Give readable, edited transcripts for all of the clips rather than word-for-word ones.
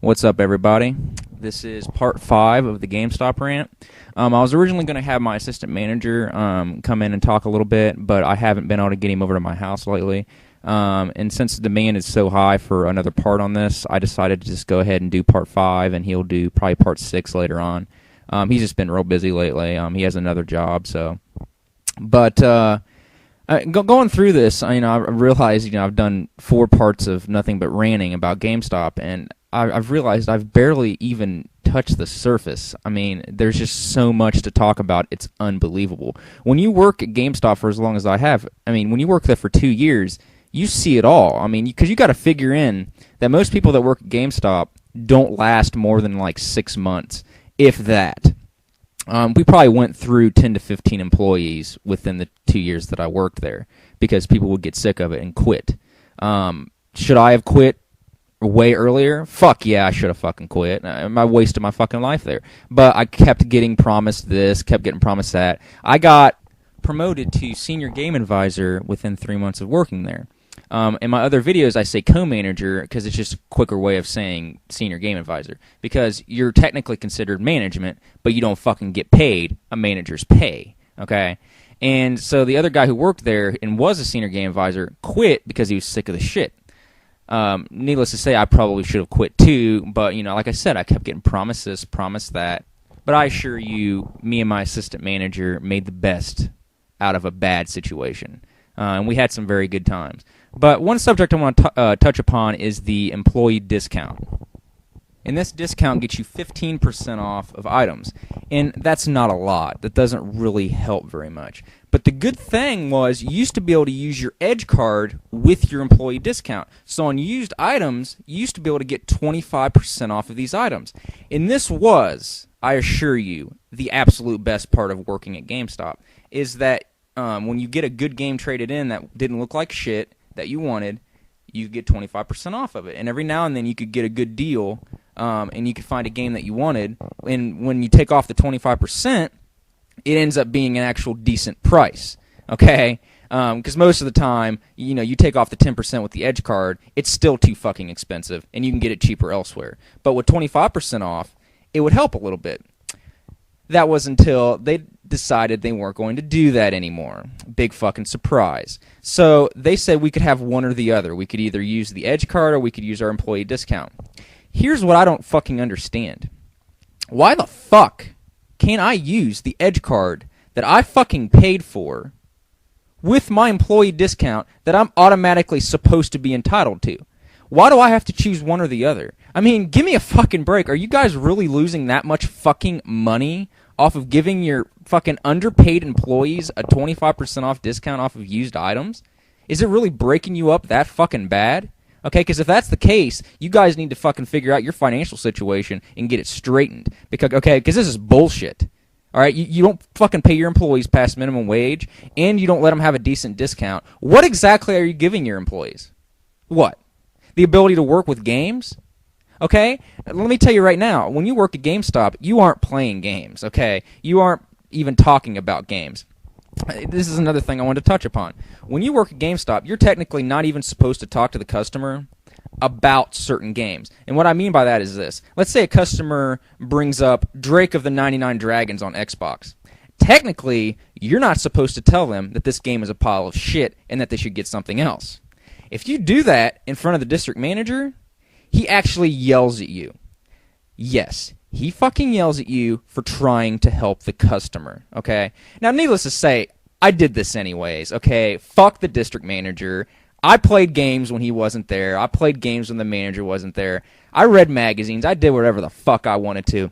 What's up, everybody? This is part 5 of the Gamestop rant. I was originally going to have my assistant manager come in and talk a little bit, but I haven't been able to get him over to my house lately. And since the demand is so high for another part on this, I decided to just go ahead and do part 5, and he'll do probably part 6 later on. He's just been real busy lately. He has another job, so. But going through this, I realized I've done 4 parts of nothing but ranting about GameStop, and I've realized I've barely even touched the surface. I mean, there's just so much to talk about. It's unbelievable. When you work at GameStop for as long as I have, when you work there for 2 years, you see it all. Because you got to figure in that most people that work at GameStop don't last more than like 6 months, if that. We probably went through 10 to 15 employees within the 2 years that I worked there because people would get sick of it and quit. Should I have quit way earlier? Fuck yeah, I should have fucking quit. I wasted my fucking life there. But I kept getting promised this, kept getting promised that. I got promoted to senior game advisor within 3 months of working there. In my other videos, I say co-manager because it's just a quicker way of saying senior game advisor. Because you're technically considered management, but you don't fucking get paid a manager's pay. Okay? And so the other guy who worked there and was a senior game advisor quit because he was sick of the shit. Needless to say, I probably should have quit too, but, like I said, I kept getting promised this, promised that. But I assure you, me and my assistant manager made the best out of a bad situation. And we had some very good times. But one subject I want to touch upon is the employee discount. And this discount gets you 15% off of items. And that's not a lot. That doesn't really help very much. But the good thing was you used to be able to use your Edge card with your employee discount. So on used items, you used to be able to get 25% off of these items. And this was, I assure you, the absolute best part of working at GameStop, is that when you get a good game traded in that didn't look like shit that you wanted, you get 25% off of it. And every now and then you could get a good deal, and you could find a game that you wanted. And when you take off the 25%, it ends up being an actual decent price. Okay? Because most of the time, you take off the 10% with the Edge card, it's still too fucking expensive, and you can get it cheaper elsewhere. But with 25% off, it would help a little bit. That was until they decided they weren't going to do that anymore. Big fucking surprise. So they said we could have one or the other. We could either use the Edge card or we could use our employee discount. Here's what I don't fucking understand. Why the fuck can't I use the Edge card that I fucking paid for with my employee discount that I'm automatically supposed to be entitled to? Why do I have to choose one or the other? Give me a fucking break. Are you guys really losing that much fucking money off of giving your fucking underpaid employees a 25% off discount off of used items? Is it really breaking you up that fucking bad? Okay, because if that's the case, you guys need to fucking figure out your financial situation and get it straightened. Because this is bullshit. All right, you don't fucking pay your employees past minimum wage, and you don't let them have a decent discount. What exactly are you giving your employees? What? The ability to work with games? Okay? Let me tell you right now, when you work at GameStop, you aren't playing games, okay? You aren't even talking about games. This is another thing I wanted to touch upon. When you work at GameStop, you're technically not even supposed to talk to the customer about certain games. And what I mean by that is this. Let's say a customer brings up Drake of the 99 Dragons on Xbox. Technically, you're not supposed to tell them that this game is a pile of shit and that they should get something else. If you do that in front of the district manager, he actually yells at you. Yes, he fucking yells at you for trying to help the customer, okay? Now, needless to say, I did this anyways, okay? Fuck the district manager. I played games when he wasn't there. I played games when the manager wasn't there. I read magazines. I did whatever the fuck I wanted to.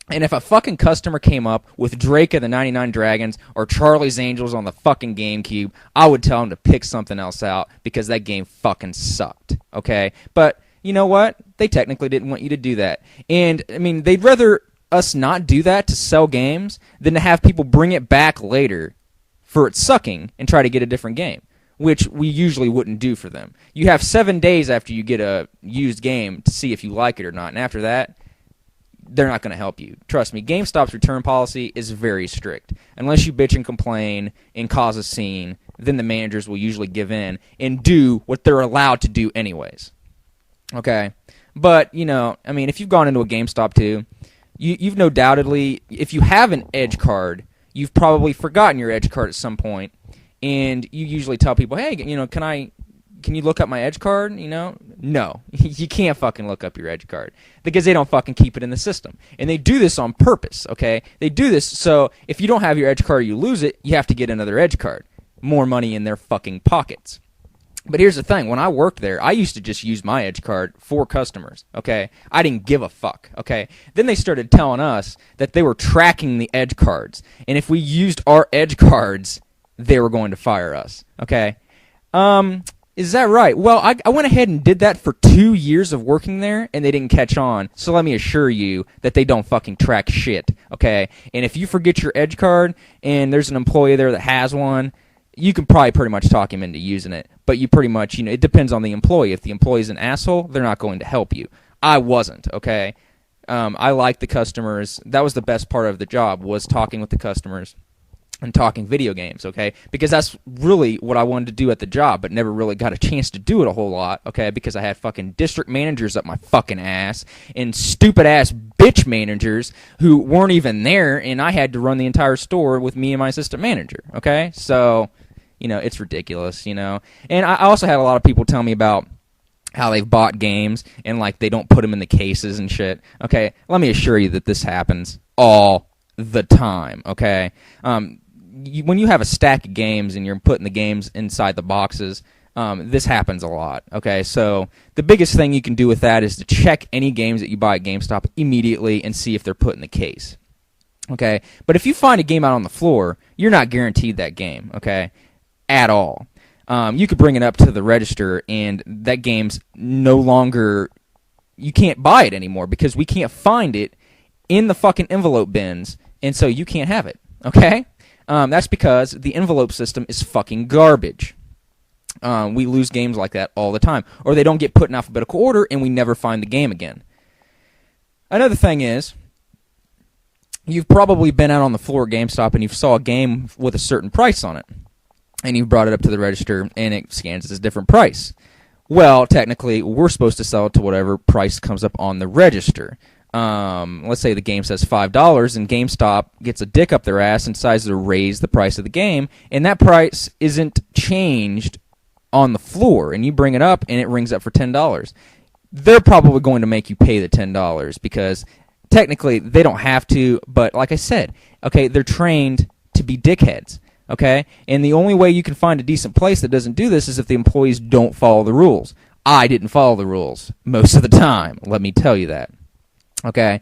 And if a fucking customer came up with Drake of the 99 Dragons or Charlie's Angels on the fucking GameCube, I would tell him to pick something else out because that game fucking sucked, okay? But you know what? They technically didn't want you to do that. And, they'd rather us not do that to sell games than to have people bring it back later for it sucking and try to get a different game, which we usually wouldn't do for them. You have 7 days after you get a used game to see if you like it or not, and after that, they're not going to help you. Trust me, GameStop's return policy is very strict. Unless you bitch and complain and cause a scene, then the managers will usually give in and do what they're allowed to do anyways. Okay? But, I mean, if you've gone into a GameStop too, you've no doubtedly, if you have an edge card, you've probably forgotten your edge card at some point, and you usually tell people, hey, can you look up my edge card? No, you can't fucking look up your edge card because they don't fucking keep it in the system, and they do this on purpose. Okay, they do this so if you don't have your edge card, you lose it. You have to get another edge card, more money in their fucking pockets. But here's the thing: when I worked there, I used to just use my edge card for customers. Okay, I didn't give a fuck. Okay, then they started telling us that they were tracking the edge cards, and if we used our edge cards, they were going to fire us. Okay, is that right? Well, I went ahead and did that for 2 years of working there, and they didn't catch on. So let me assure you that they don't fucking track shit, okay? And if you forget your edge card, and there's an employee there that has one, you can probably pretty much talk him into using it. But you pretty much, it depends on the employee. If the employee's an asshole, they're not going to help you. I wasn't, okay? I liked the customers. That was the best part of the job, was talking with the customers and talking video games, okay? Because that's really what I wanted to do at the job, but never really got a chance to do it a whole lot, okay? Because I had fucking district managers up my fucking ass and stupid-ass bitch managers who weren't even there, and I had to run the entire store with me and my assistant manager, okay? So, it's ridiculous, And I also had a lot of people tell me about how they've bought games and, they don't put them in the cases and shit, okay? Let me assure you that this happens all the time, okay? When you have a stack of games and you're putting the games inside the boxes, this happens a lot, okay? So the biggest thing you can do with that is to check any games that you buy at GameStop immediately and see if they're put in the case, okay? But if you find a game out on the floor, you're not guaranteed that game, okay, at all. You could bring it up to the register, and that game's no longer... You can't buy it anymore because we can't find it in the fucking envelope bins, and so you can't have it, okay? That's because the envelope system is fucking garbage. We lose games like that all the time. Or they don't get put in alphabetical order, and we never find the game again. Another thing is, you've probably been out on the floor at GameStop, and you saw a game with a certain price on it. And you've brought it up to the register, and it scans as a different price. Well, technically, we're supposed to sell it to whatever price comes up on the register. Let's say the game says $5, and GameStop gets a dick up their ass and decides to raise the price of the game, and that price isn't changed on the floor, and you bring it up, and it rings up for $10. They're probably going to make you pay the $10 because technically they don't have to, but like I said, okay, they're trained to be dickheads, okay? And the only way you can find a decent place that doesn't do this is if the employees don't follow the rules. I didn't follow the rules most of the time, let me tell you that. Okay,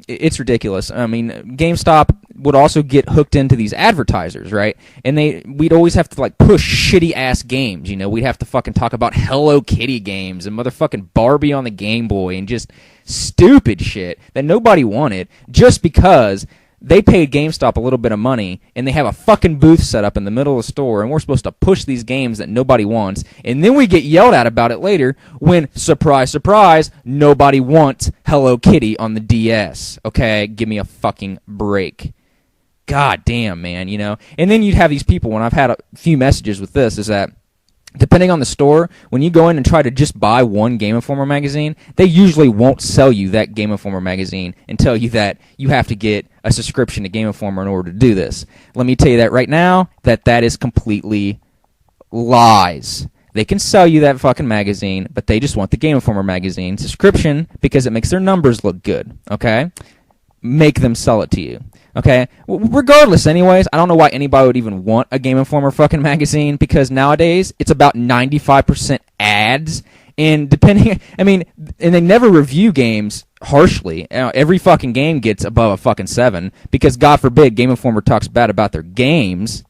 it's ridiculous. I mean, GameStop would also get hooked into these advertisers, right? And we'd always have to push shitty ass games. We'd have to fucking talk about Hello Kitty games and motherfucking Barbie on the Game Boy and just stupid shit that nobody wanted just because they paid GameStop a little bit of money, and they have a fucking booth set up in the middle of the store, and we're supposed to push these games that nobody wants, and then we get yelled at about it later when, surprise, surprise, nobody wants Hello Kitty on the DS, okay? Give me a fucking break. God damn, man, And then you'd have these people, when I've had a few messages with this, is that depending on the store, when you go in and try to just buy one Game Informer magazine, they usually won't sell you that Game Informer magazine and tell you that you have to get a subscription to Game Informer in order to do this. Let me tell you that right now, that is completely lies. They can sell you that fucking magazine, but they just want the Game Informer magazine subscription because it makes their numbers look good, okay? Make them sell it to you. Okay? Regardless, anyways, I don't know why anybody would even want a Game Informer fucking magazine because nowadays it's about 95% ads. And and they never review games harshly. Every fucking game gets above a fucking 7 because, God forbid, Game Informer talks bad about their games.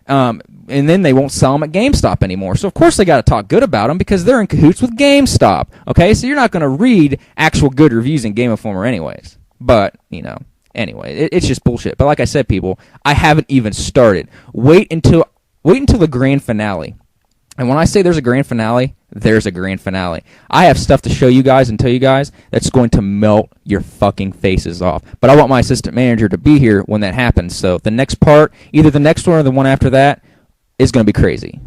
And then they won't sell them at GameStop anymore. So, of course, they got to talk good about them because they're in cahoots with GameStop. Okay? So you're not going to read actual good reviews in Game Informer anyways. But, anyway, it's just bullshit. But like I said, people, I haven't even started. Wait until the grand finale. And when I say there's a grand finale, there's a grand finale. I have stuff to show you guys and tell you guys that's going to melt your fucking faces off. But I want my assistant manager to be here when that happens. So the next part, either the next one or the one after that, is going to be crazy.